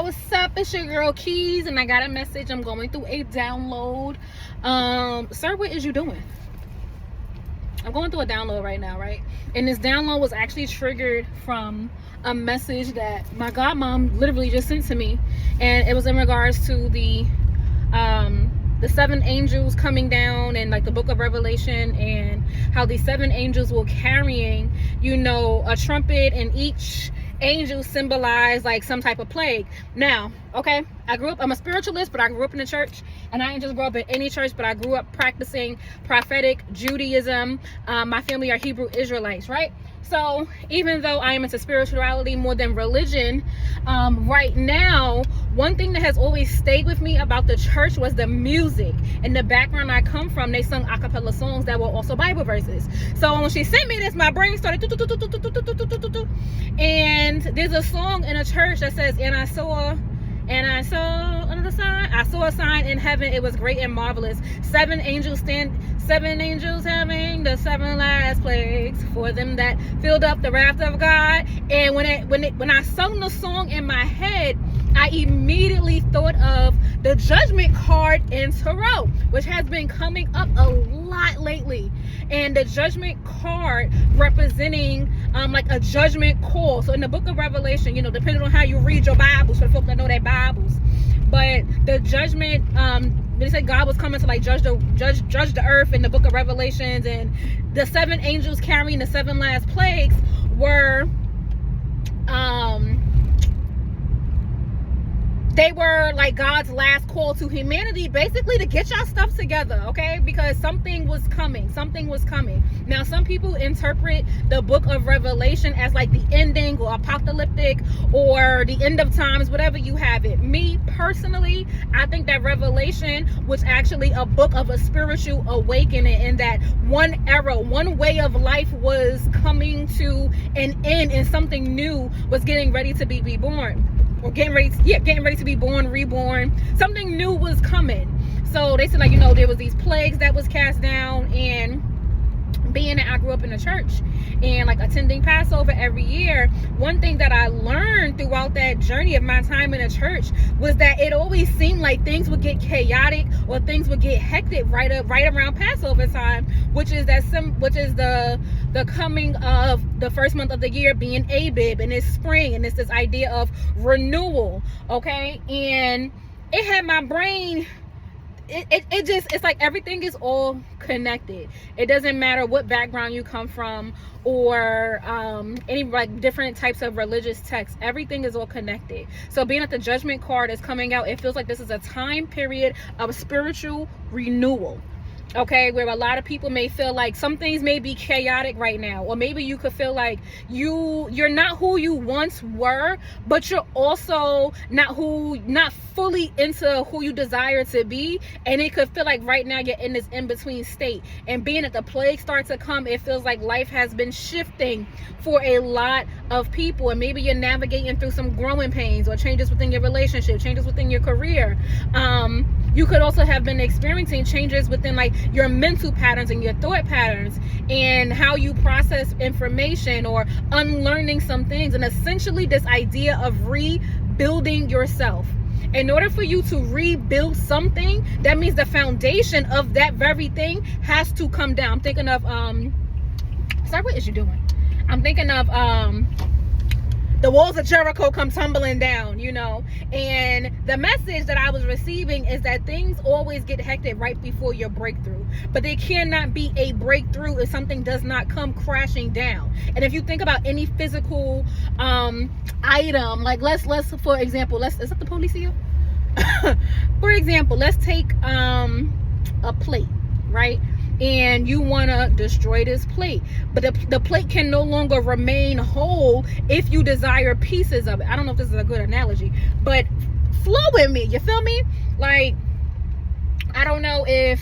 What's up? It's your girl Keys, and I got a message. I'm going through a download. Sir, what is you doing? I'm going through a download right now, right? And this download was actually triggered from a message that my godmom literally just sent to me, and it was in regards to the 7 angels coming down and like the book of Revelation, and how these 7 angels were carrying, you know, a trumpet, and each angel symbolize like some type of plague. Now, okay, I'm a spiritualist, but I grew up in the church, and I didn't just grow up in any church, but I grew up practicing prophetic Judaism. My family are Hebrew Israelites, right? So even though I am into spirituality more than religion, right now, one thing that has always stayed with me about the church was the music. And the background I come from, they sung a cappella songs that were also Bible verses. So when she sent me this, my brain started and there's a song in a church that says, and I saw another sign. I saw a sign in heaven. It was great and marvelous. 7 angels having the 7 last plagues, for them that filled up the wrath of God. And when I sung the song in my head, I immediately thought of the judgment card in tarot, which has been coming up a lot lately. And the judgment card representing like a judgment call. So in the book of Revelation, you know, depending on how you read your Bibles, for the folks that know their Bibles, but the judgment, they said God was coming to like judge the earth in the book of Revelations, and the 7 angels carrying the 7 last plagues were they were like God's last call to humanity, basically to get y'all stuff together, okay? Because something was coming. Now, some people interpret the book of Revelation as like the ending or apocalyptic or the end of times, whatever you have it. Me personally, I think that Revelation was actually a book of a spiritual awakening, and that one era, one way of life was coming to an end, and something new was getting ready to be reborn. Or getting ready to be born, reborn. Something new was coming. So they said, like, you know, there was these plagues that was cast down. And being that I grew up in a church and like attending Passover every year, one thing that I learned throughout that journey of my time in a church was that it always seemed like things would get chaotic or things would get hectic right around Passover time, which is the coming of the first month of the year being Abib, and it's spring, and it's this idea of renewal, okay? And it had my brain, it's like everything is all connected. It doesn't matter what background you come from or any like different types of religious texts. Everything is all connected. So being that the judgment card is coming out, it feels like this is a time period of spiritual renewal. Okay, where a lot of people may feel like some things may be chaotic right now, or maybe you could feel like you're not who you once were, but you're also not fully into who you desire to be, and it could feel like right now you're in this in-between state. And being that the plague starts to come, it feels like life has been shifting for a lot of people, and maybe you're navigating through some growing pains or changes within your relationship, changes within your career. You could also have been experiencing changes within like your mental patterns and your thought patterns, and how you process information, or unlearning some things, and essentially this idea of rebuilding yourself. In order for you to rebuild something, that means the foundation of that very thing has to come down. I'm thinking of sorry, what is you doing? I'm thinking of the walls of Jericho come tumbling down, you know. And the message that I was receiving is that things always get hectic right before your breakthrough, but they cannot be a breakthrough if something does not come crashing down. And if you think about any physical item, like let's for example, is that the police here? For example, let's take a plate, right? And you want to destroy this plate, but the plate can no longer remain whole if you desire pieces of it. I don't know if this is a good analogy, but flow with me, you feel me? Like, I don't know if,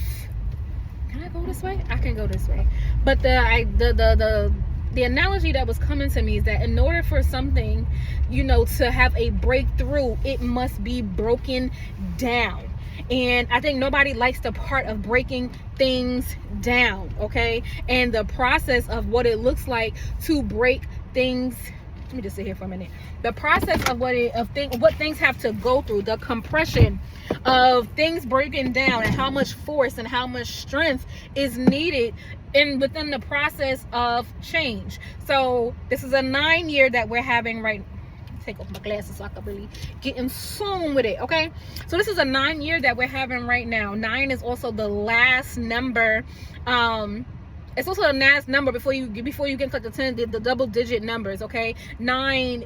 can I go this way? I can go this way. But the analogy that was coming to me is that in order for something, you know, to have a breakthrough, it must be broken down. And I think nobody likes the part of breaking things down, okay? And the process of what it looks like to break things let me just sit here for a minute. The process of what things have to go through, the compression of things breaking down, and how much force and how much strength is needed within the process of change. So this is a 9-year that we're having right. Take off my glasses so I can really get in tune with it. Okay, so this is a 9-year that we're having right now. 9 is also the last number. It's also the last number before you get to the 10, the double digit numbers. Okay, 9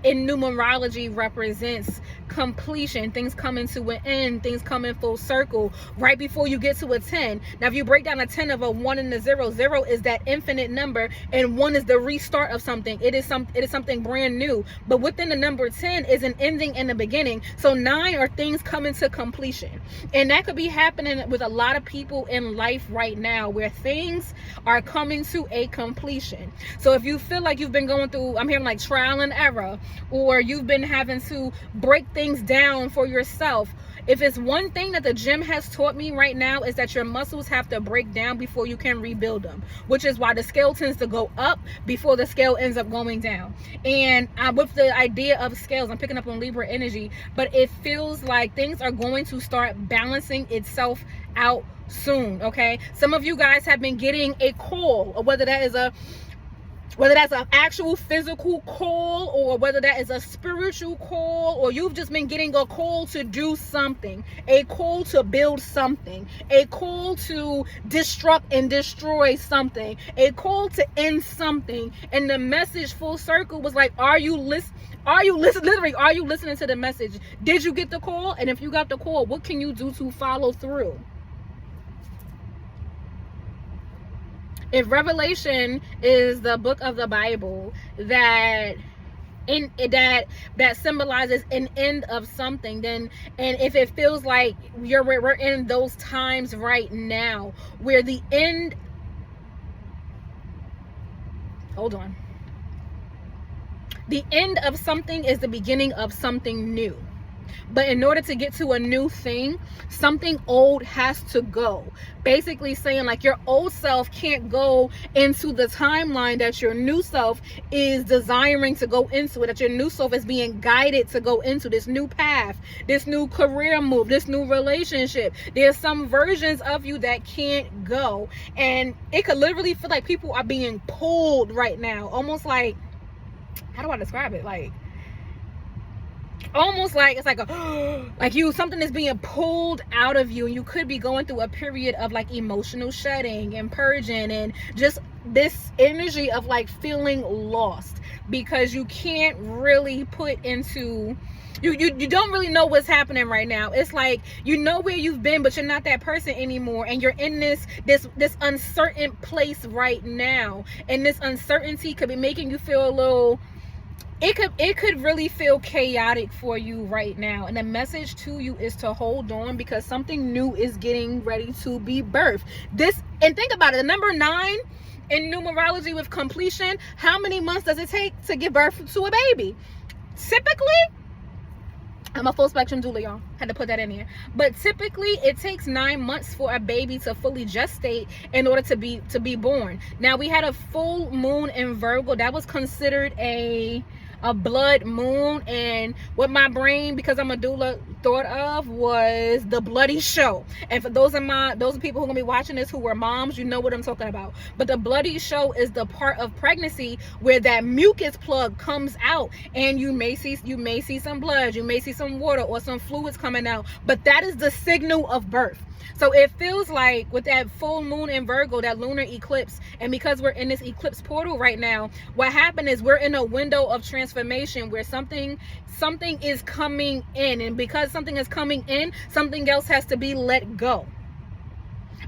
in numerology represents completion, things coming to an end, things coming full circle right before you get to a 10. Now if you break down a 10 of a 1 and a 0, 0 is that infinite number, and 1 is the restart of something. It is something brand new. But within the number 10 is an ending and a beginning. So 9 are things coming to completion, and that could be happening with a lot of people in life right now, where things are coming to a completion. So if you feel like you've been going through, I'm hearing like trial and error, or you've been having to break things down for yourself, if it's one thing that the gym has taught me right now, is that your muscles have to break down before you can rebuild them, which is why the scale tends to go up before the scale ends up going down. And with the idea of scales, I'm picking up on Libra energy, but it feels like things are going to start balancing itself out soon. Okay, some of you guys have been getting a call, or whether that's an actual physical call, or whether that is a spiritual call, or you've just been getting a call to do something, a call to build something, a call to destruct and destroy something, a call to end something. And the message full circle was like, are you listening? Literally, are you listening to the message? Did you get the call? And if you got the call, what can you do to follow through? If Revelation is the book of the Bible that symbolizes an end of something, then, and if it feels like we're in those times right now where the end, the end of something is the beginning of something new. But in order to get to a new thing, something old has to go. Basically saying like your old self can't go into the timeline that your new self is desiring to go into, that your new self is being guided to go into, this new path, this new career move, this new relationship. There's some versions of you that can't go. And it could literally feel like people are being pulled right now. Almost like, how do I describe it? Like, almost like it's like something is being pulled out of you, and you could be going through a period of like emotional shedding and purging, and just this energy of like feeling lost because you can't really put into you don't really know what's happening right now. It's like you know where you've been, but you're not that person anymore, and you're in this uncertain place right now, and this uncertainty could be making you feel a little, it could really feel chaotic for you right now. And the message to you is to hold on, because something new is getting ready to be birthed. And think about it, the number 9 in numerology with completion, how many months does it take to give birth to a baby? Typically, I'm a full spectrum doula, y'all. Had to put that in here. But typically it takes 9 months for a baby to fully gestate in order to be born. Now, we had a full moon in Virgo. That was considered a blood moon, and what my brain, because I'm a doula, thought of was the bloody show. And for those people who are gonna be watching this who were moms, you know what I'm talking about. But the bloody show is the part of pregnancy where that mucus plug comes out, and you may see some blood, you may see some water or some fluids coming out, but that is the signal of birth. So it feels like with that full moon in Virgo, that lunar eclipse, and because we're in this eclipse portal right now, what happened is we're in a window of transformation where something is coming in, and because something is coming in, something else has to be let go.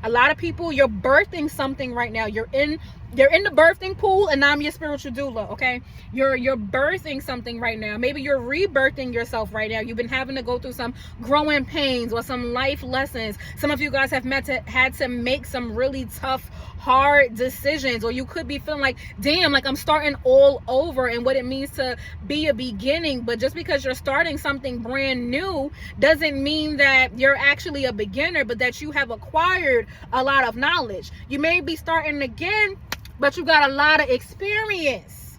A lot of people, you're birthing something right now. You're in the birthing pool, and I'm your spiritual doula, okay? You're birthing something right now. Maybe you're rebirthing yourself right now. You've been having to go through some growing pains or some life lessons. Some of you guys have had to make some really tough, hard decisions, or you could be feeling like, damn, like I'm starting all over, and what it means to be a beginning. But just because you're starting something brand new doesn't mean that you're actually a beginner, but that you have acquired a lot of knowledge. You may be starting again, but you got a lot of experience.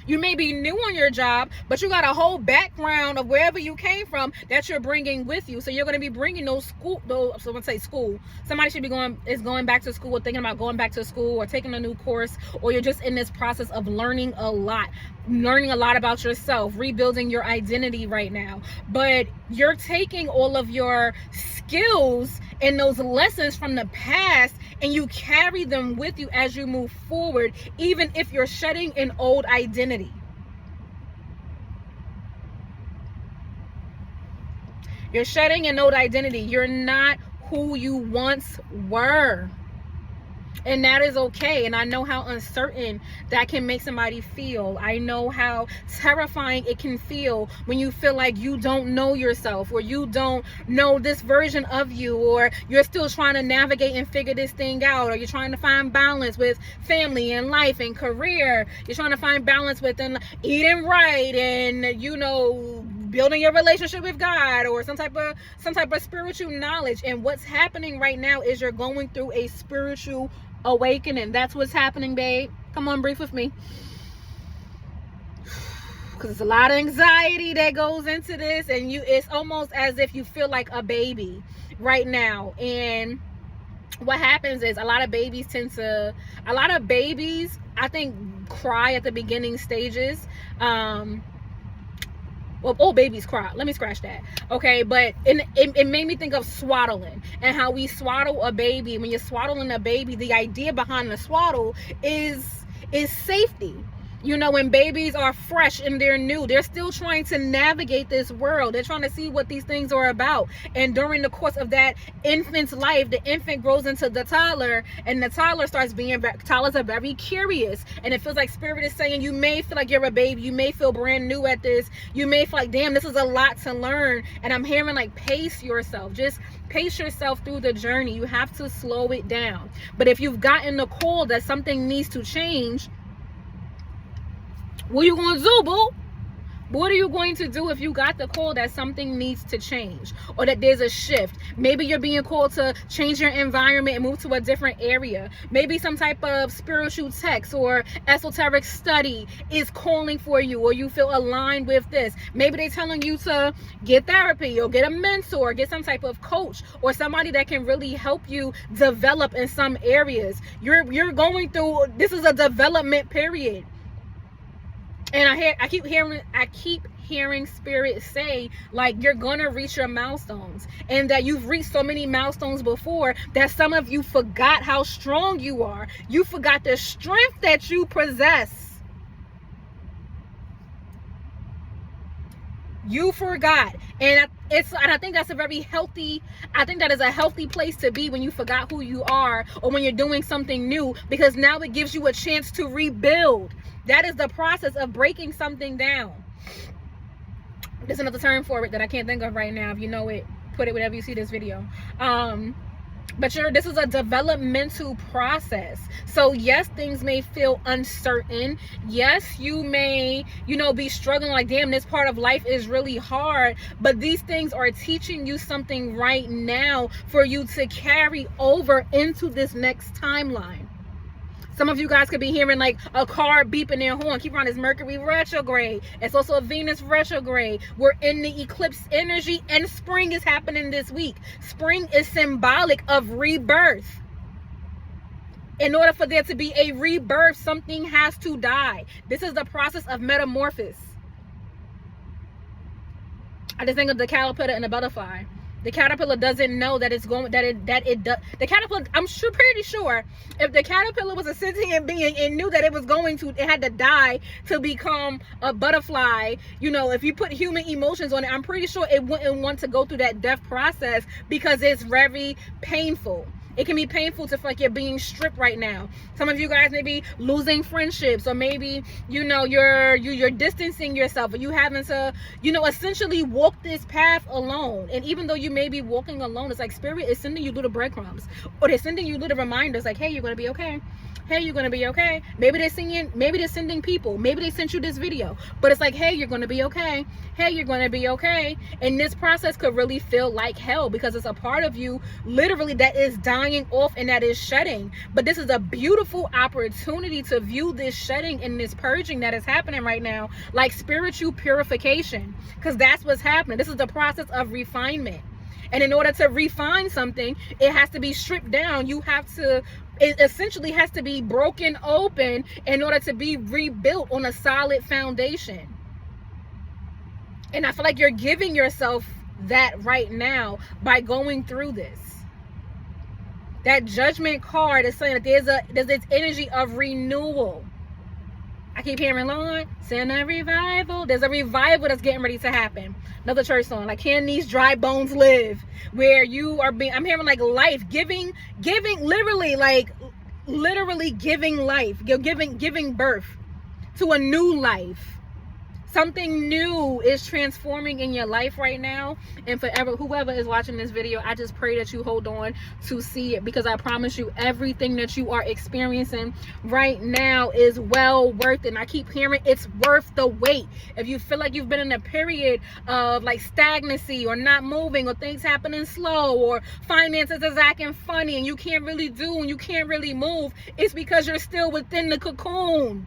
You may be new on your job, but you got a whole background of wherever you came from that you're bringing with you. So you're going to be bringing someone say school. Somebody should be going back to school, or thinking about going back to school, or taking a new course, or you're just in this process of learning a lot about yourself, rebuilding your identity right now. But you're taking all of your skills and those lessons from the past, and you carry them with you as you move forward, even if you're shedding an old identity. You're shedding an old identity. You're not who you once were. And that is okay. And I know how uncertain that can make somebody feel. I know how terrifying it can feel when you feel like you don't know yourself, or you don't know this version of you, or you're still trying to navigate and figure this thing out, or you're trying to find balance with family and life and career. You're trying to find balance within eating right and, you know, building your relationship with God, or some type of spiritual knowledge. And what's happening right now is you're going through a spiritual awakening. That's what's happening, babe. Come on, breathe with me, because it's a lot of anxiety that goes into this, and it's almost as if you feel like a baby right now. And what happens is a lot of babies, I think, cry at the beginning stages. Well, all babies cry. Let me scratch that. Okay, but it made me think of swaddling, and how we swaddle a baby. When you're swaddling a baby, the idea behind the swaddle is safety. You know, when babies are fresh and they're new, they're still trying to navigate this world. They're trying to see what these things are about. And during the course of that infant's life, the infant grows into the toddler, and the toddlers are very curious. And it feels like Spirit is saying, you may feel like you're a baby. You may feel brand new at this. You may feel like, damn, this is a lot to learn. And I'm hearing like, pace yourself. Just pace yourself through the journey. You have to slow it down. But if you've gotten the call that something needs to change, what are you going to do, boo? What are you going to do if you got the call that something needs to change, or that there's a shift? Maybe you're being called to change your environment and move to a different area. Maybe some type of spiritual text or esoteric study is calling for you, or you feel aligned with this. Maybe they're telling you to get therapy, or get a mentor, get some type of coach, or somebody that can really help you develop in some areas. You're going through, this is a development period. And I keep hearing Spirit say, like, you're gonna reach your milestones, and that you've reached so many milestones before that some of you forgot how strong you are. You forgot the strength that you possess. You forgot. And I think that's a very healthy, I think that is a healthy place to be, when you forgot who you are, or when you're doing something new, because now it gives you a chance to rebuild. That is the process of breaking something down. There's another term for it that I can't think of right now. If you know it, put it whenever you see this video. But this is a developmental process. So yes, things may feel uncertain. Yes, you may, be struggling like, damn, this part of life is really hard. But these things are teaching you something right now for you to carry over into this next timeline. Some of you guys could be hearing like a car beeping their horn. Keep on, this Mercury retrograde. It's also a Venus retrograde. We're in the eclipse energy, and spring is happening this week. Spring is symbolic of rebirth. In order for there to be a rebirth, something has to die. This is the process of metamorphosis. I just think of the caterpillar and the butterfly. The caterpillar doesn't know that it's going, the caterpillar, pretty sure if the caterpillar was a sentient being and knew that it had to die to become a butterfly, if you put human emotions on it, I'm pretty sure it wouldn't want to go through that death process, because it's very painful. It can be painful to feel like you're being stripped right now. Some of you guys may be losing friendships, or maybe, you're distancing yourself, or you having to, essentially walk this path alone. And even though you may be walking alone, it's like Spirit is sending you little breadcrumbs, or they're sending you little reminders like, hey, you're going to be okay. hey, you're gonna be okay. Maybe they're sending people, maybe they sent you this video, but it's like, hey, you're gonna be okay. Hey, you're gonna be okay. And this process could really feel like hell because it's a part of you literally that is dying off and that is shedding. But this is a beautiful opportunity to view this shedding and this purging that is happening right now like spiritual purification, because that's what's happening. This is the process of refinement. And in order to refine something, it has to be stripped down. It essentially has to be broken open in order to be rebuilt on a solid foundation. And I feel like you're giving yourself that right now by going through this. That Judgment card is saying that there's this energy of renewal. I keep hearing, Lord, send a revival. There's a revival that's getting ready to happen. Another church song, like, can these dry bones live? Where you are being, I'm hearing like life, giving, literally giving life, giving birth to a new life. Something new is transforming in your life right now. And forever, whoever is watching this video, I just pray that you hold on to see it, because I promise you everything that you are experiencing right now is well worth it. And I keep hearing it's worth the wait. If you feel like you've been in a period of like stagnancy or not moving or things happening slow or finances is acting funny and you can't really do and you can't really move, it's because you're still within the cocoon.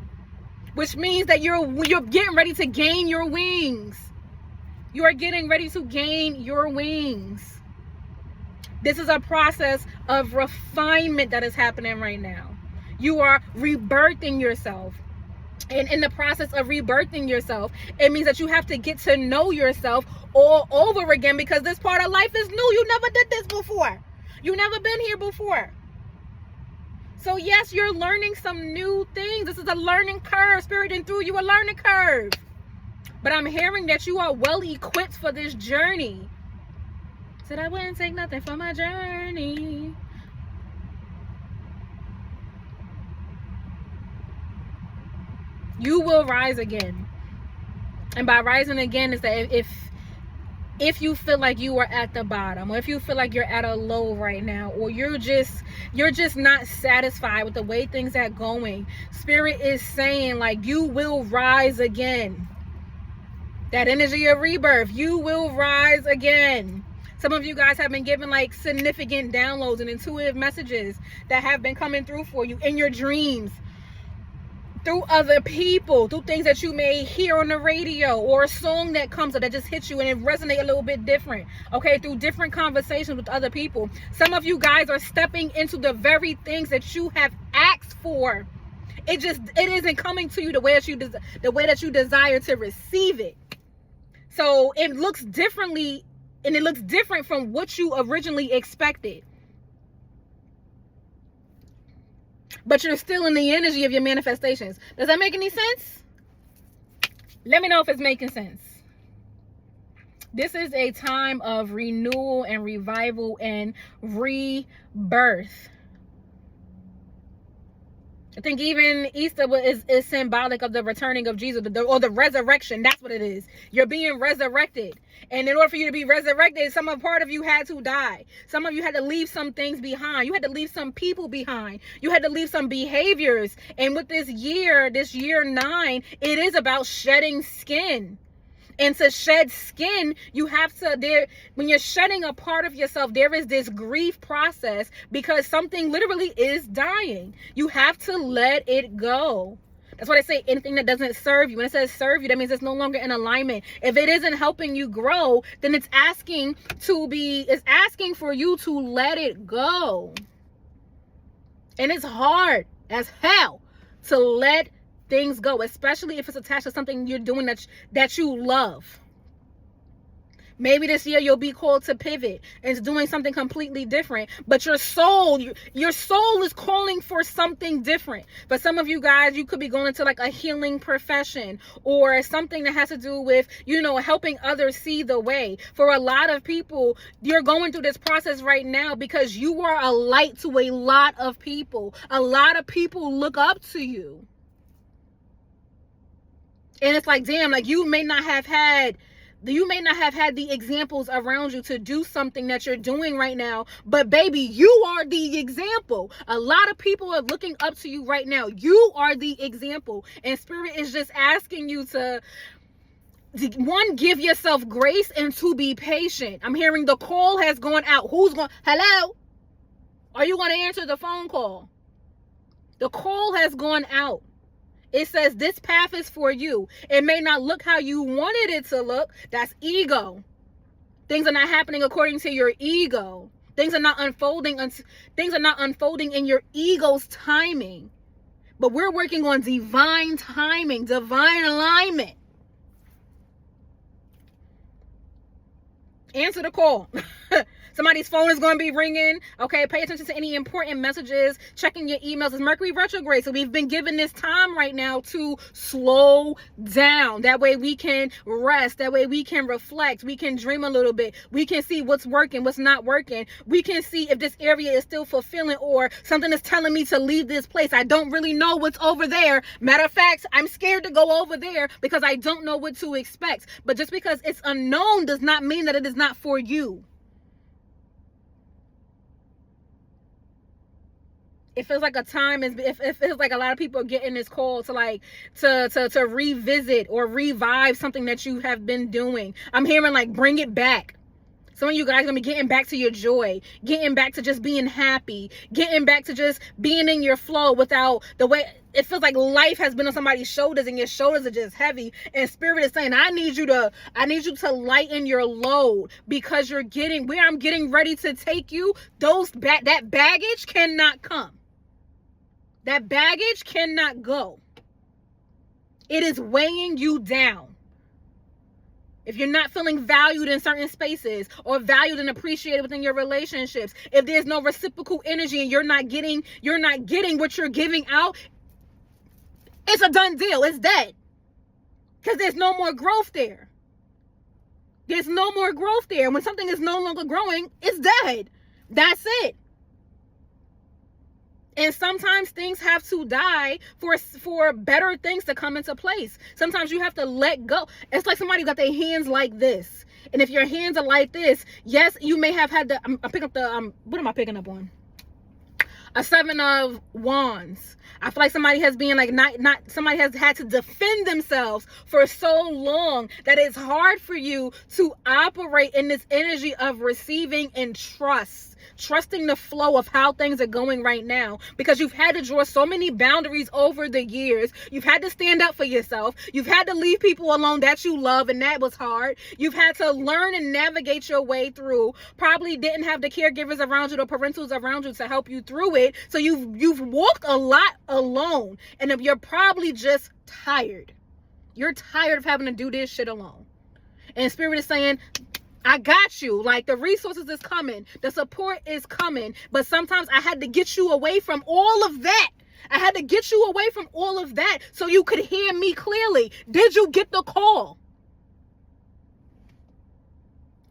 Which means that you're getting ready to gain your wings. You are getting ready to gain your wings. This is a process of refinement that is happening right now. You are rebirthing yourself. And in the process of rebirthing yourself, it means that you have to get to know yourself all over again, because this part of life is new. You never did this before. You never been here before. So yes, you're learning some new things. This is a learning curve. Spirit and through you a learning curve. But I'm hearing that you are well equipped for this journey. Said I wouldn't take nothing for my journey. You will rise again. And by rising again is that if you feel like you are at the bottom, or if you feel like you're at a low right now, or you're just not satisfied with the way things are going, Spirit is saying like you will rise again. That energy of rebirth, you will rise again. Some of you guys have been given like significant downloads and intuitive messages that have been coming through for you in your dreams, through other people, through things that you may hear on the radio, or a song that comes up that just hits you and it resonates a little bit different, okay, through different conversations with other people. Some of you guys are stepping into the very things that you have asked for. It isn't coming to you the way that you desire to receive it. So it looks differently, and it looks different from what you originally expected. But you're still in the energy of your manifestations. Does that make any sense? Let me know if it's making sense. This is a time of renewal and revival and rebirth. I think even Easter is symbolic of the returning of Jesus, or the resurrection. That's what it is. You're being resurrected. And in order for you to be resurrected, part of you had to die. Some of you had to leave some things behind. You had to leave some people behind. You had to leave some behaviors. And with this year 9, it is about shedding skin. And to shed skin, you have to, when you're shedding a part of yourself, there is this grief process, because something literally is dying. You have to let it go. That's why they say anything that doesn't serve you. When it says serve you, that means it's no longer in alignment. If it isn't helping you grow, then it's asking for you to let it go. And it's hard as hell to let things go, especially if it's attached to something you're doing that you love. Maybe this year you'll be called to pivot and doing something completely different, but your soul is calling for something different. For some of you guys, you could be going into like a healing profession, or something that has to do with, helping others see the way. For a lot of people, you're going through this process right now because you are a light to a lot of people. A lot of people look up to you. And it's like, damn, like you may not have had You may not have had the examples around you to do something that you're doing right now, but baby, you are the example. A lot of people are looking up to you right now. You are the example. And Spirit is just asking you to, one, give yourself grace, and to be patient. I'm hearing the call has gone out. Who's going? Hello? Are you going to answer the phone call? The call has gone out. It says this path is for you. It may not look how you wanted it to look. That's ego. Things are not happening according to your ego. Things are not unfolding in your ego's timing. But we're working on divine timing, divine alignment. Answer the call. Somebody's phone is going to be ringing. Okay, pay attention to any important messages. Checking your emails. It's Mercury retrograde, so we've been given this time right now to slow down. That way we can rest. That way we can reflect. We can dream a little bit. We can see what's working, what's not working. We can see if this area is still fulfilling, or something is telling me to leave this place. I don't really know what's over there. Matter of fact, I'm scared to go over there because I don't know what to expect. But just because it's unknown does not mean that it is not for you. It feels like a time is, it feels like a lot of people are getting this call to revisit or revive something that you have been doing. I'm hearing like bring it back. Some of you guys are gonna be getting back to your joy, getting back to just being happy, getting back to just being in your flow without the way it feels like life has been on somebody's shoulders and your shoulders are just heavy. And Spirit is saying, I need you to lighten your load, because you're getting where I'm getting ready to take you. That baggage cannot come. That baggage cannot go. It is weighing you down. If you're not feeling valued in certain spaces, or valued and appreciated within your relationships, if there's no reciprocal energy and you're not getting what you're giving out, it's a done deal. It's dead. Because there's no more growth there. There's no more growth there. When something is no longer growing, it's dead. That's it. And sometimes things have to die for better things to come into place. Sometimes you have to let go. It's like somebody got their hands like this. And if your hands are like this, yes, you may have had I'm picking up the, what am I picking up on? A 7 of Wands. I feel like somebody has been like, somebody has had to defend themselves for so long that it's hard for you to operate in this energy of receiving and trusting the flow of how things are going right now, because you've had to draw so many boundaries over the years. You've had to stand up for yourself. You've had to leave people alone that you love, and that was hard. You've had to learn and navigate your way through. Probably didn't have the caregivers around you, the parentals around you to help you through it. So you've walked a lot alone, and you're probably just tired. You're tired of having to do this shit alone. And Spirit is saying, I got you. Like, the resources is coming. The support is coming. But sometimes I had to get you away from all of that. I had to get you away from all of that so you could hear me clearly. Did you get the call?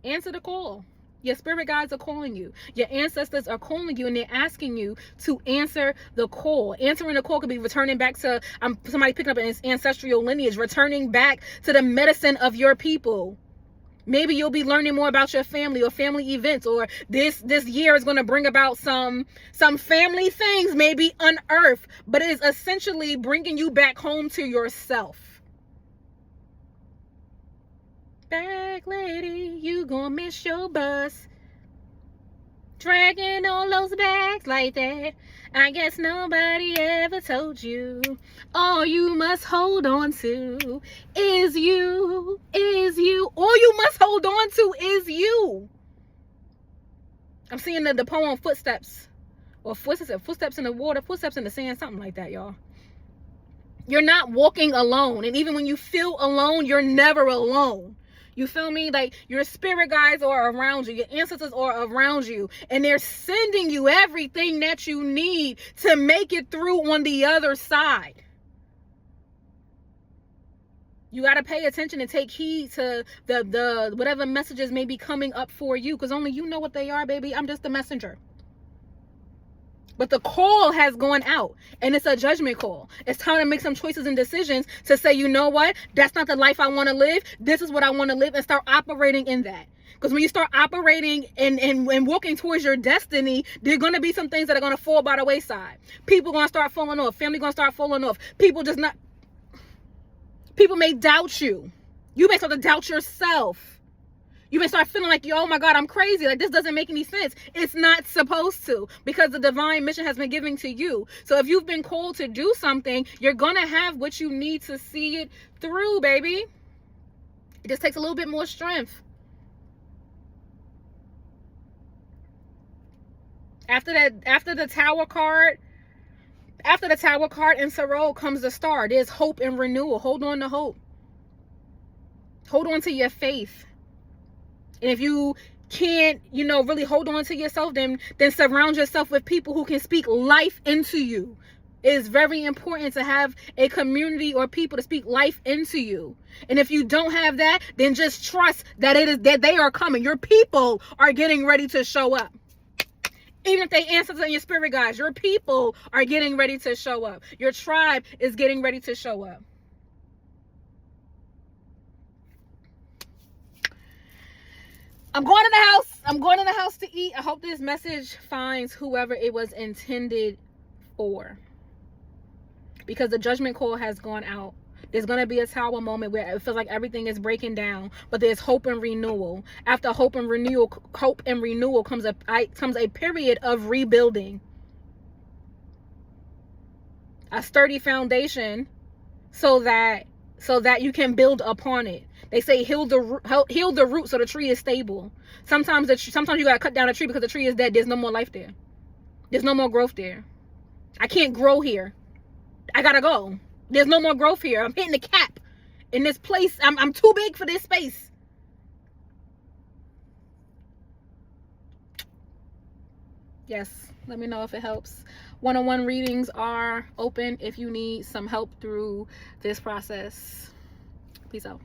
Answer the call. Your spirit guides are calling you. Your ancestors are calling you, and they're asking you to answer the call. Answering the call could be returning back to somebody picking up an ancestral lineage, returning back to the medicine of your people. Maybe you'll be learning more about your family or family events, or this year is going to bring about some family things maybe unearthed, but it is essentially bringing you back home to yourself. Back lady, you gonna miss your bus. Dragging all those bags like that. I guess nobody ever told you. All you must hold on to is you, is you. All you must hold on to is you. I'm seeing the poem Footsteps. Or footsteps in the water, footsteps in the sand, something like that, y'all. You're not walking alone. And even when you feel alone, you're never alone. You feel me? Like, your spirit guides are around you. Your ancestors are around you. And they're sending you everything that you need to make it through on the other side. You got to pay attention and take heed to the whatever messages may be coming up for you. Because only you know what they are, baby. I'm just the messenger. But the call has gone out, and it's a judgment call. It's time to make some choices and decisions to say, you know what? That's not the life I want to live. This is what I want to live, and start operating in that. Because when you start operating and walking towards your destiny, there are going to be some things that are going to fall by the wayside. People going to start falling off. Family going to start falling off. People may doubt you. You may start to doubt yourself. You may start feeling like, oh my God, I'm crazy. Like, this doesn't make any sense. It's not supposed to, because the divine mission has been given to you. So if you've been called to do something, you're going to have what you need to see it through, baby. It just takes a little bit more strength. After the Tower card in Tarot comes the Star. There's hope and renewal. Hold on to hope. Hold on to your faith. And if you can't, really hold on to yourself, then surround yourself with people who can speak life into you. It is very important to have a community or people to speak life into you. And if you don't have that, then just trust that they are coming. Your people are getting ready to show up. Even if they answer to your spirit guides, your people are getting ready to show up. Your tribe is getting ready to show up. I'm going in the house. I'm going in the house to eat. I hope this message finds whoever it was intended for. Because the judgment call has gone out. There's going to be a Tower moment where it feels like everything is breaking down, but there's hope and renewal. After hope and renewal comes a period of rebuilding. A sturdy foundation so that you can build upon it. They say heal the root so the tree is stable. Sometimes you gotta cut down a tree because the tree is dead. There's no more life there. There's no more growth there. I can't grow here. I gotta go. There's no more growth here. I'm hitting the cap in this place. I'm too big for this space. Yes, let me know if it helps. One-on-one readings are open if you need some help through this process. Peace out.